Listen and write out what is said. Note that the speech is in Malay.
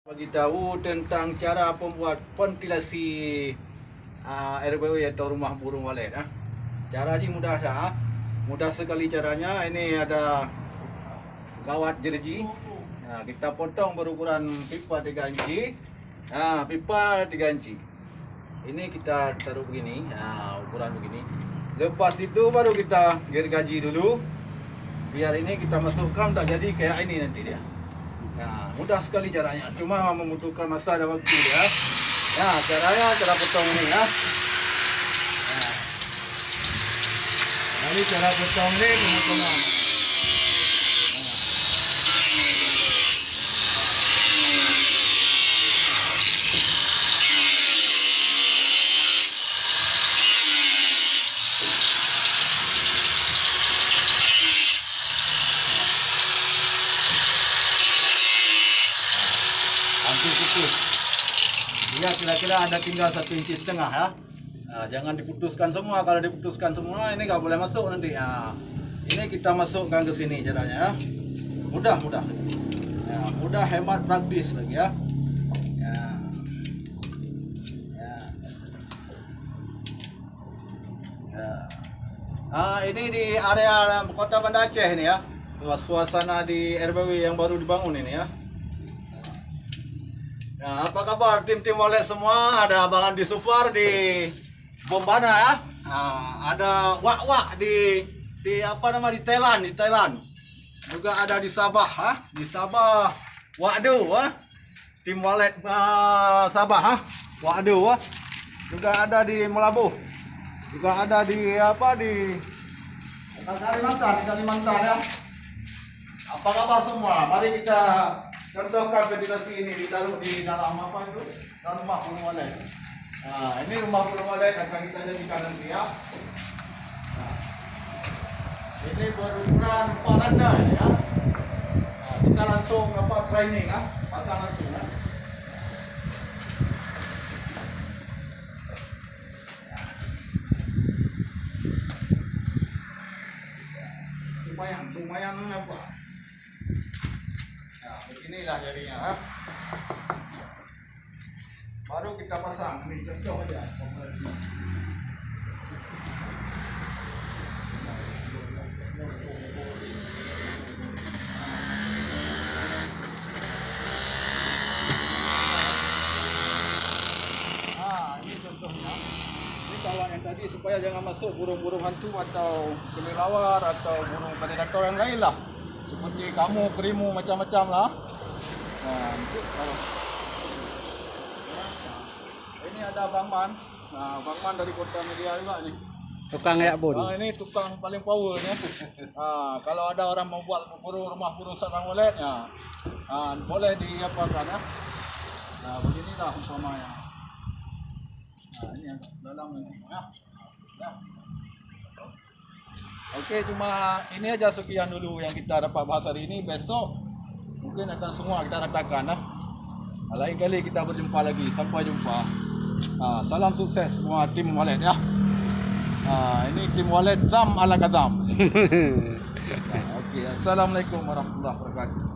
Bagi tahu tentang cara membuat ventilasi RBW atau rumah burung walet. Cara ini mudah saja. Mudah sekali caranya. Ini ada kawat jersey. Kita potong berukuran pipa 3 inci. Pipa 3 inci. Ini kita taruh begini, ukuran begini. Lepas itu baru kita gergaji dulu. Biar ini kita masukkan, tak jadi kayak ini nanti dia. Mudah sekali caranya, cuma membutuhkan masa dan waktu ya. Caranya cara potong ini ya. Ini cara potong ini pemotongan. Hampir putus. Dia kira-kira ada tinggal 1,5 inci ya. Jangan diputuskan semua. Kalau diputuskan semua ini nggak boleh masuk nanti. Ini kita masukkan ke sini caranya ya. Mudah. Mudah, hemat, praktis lagi ya. Ini di area Kota Banda Aceh ini ya. Suasana di RBW yang baru dibangun ini ya. Apa kabar tim-tim walet semua? Ada Abang Andi Sufar di Bombana ya. Ada Wak di apa nama di Thailand. Juga ada di Sabah di Sabah. Wadu tim walet Sabah Wadu Juga ada di Melabuh. Juga ada di Kalimantan ya. Apa kabar semua? Mari kita contohkan ventilasi ini ditaruh di dalam apa itu? Dalam rumah burung walet. Ini rumah burung walet akan kita jadikan nanti ya. Ini berukuran 4 lantai ya. Kita langsung training pasang langsung ya. Lumayan apa? Beginilah jadinya. Baru kita pasang. Ini contoh aja. Ini contohnya. Ini kawan yang tadi supaya jangan masuk burung-burung hantu atau kelelawar atau burung predator yang lain lah. Seperti kamu, kerimu, macam-macam lah. Ini ada Bang Man. Bang Man dari Kota Media juga nih. Tukang ya bun. Ini tukang paling power nih. Kalau ada orang mau buat rumah burung sarang walet, boleh diapakan ya. Beginilah umpamanya. Ini yang dalam ini ya. Oke, cuma ini aja sekian dulu yang kita dapat bahas hari ini. Besok mungkin akan semua kita katakan lain kali kita berjumpa lagi. Sampai jumpa. Salam sukses semua tim walet ya. Ini tim walet Zam ala Kadam. Oke, assalamualaikum warahmatullahi wabarakatuh.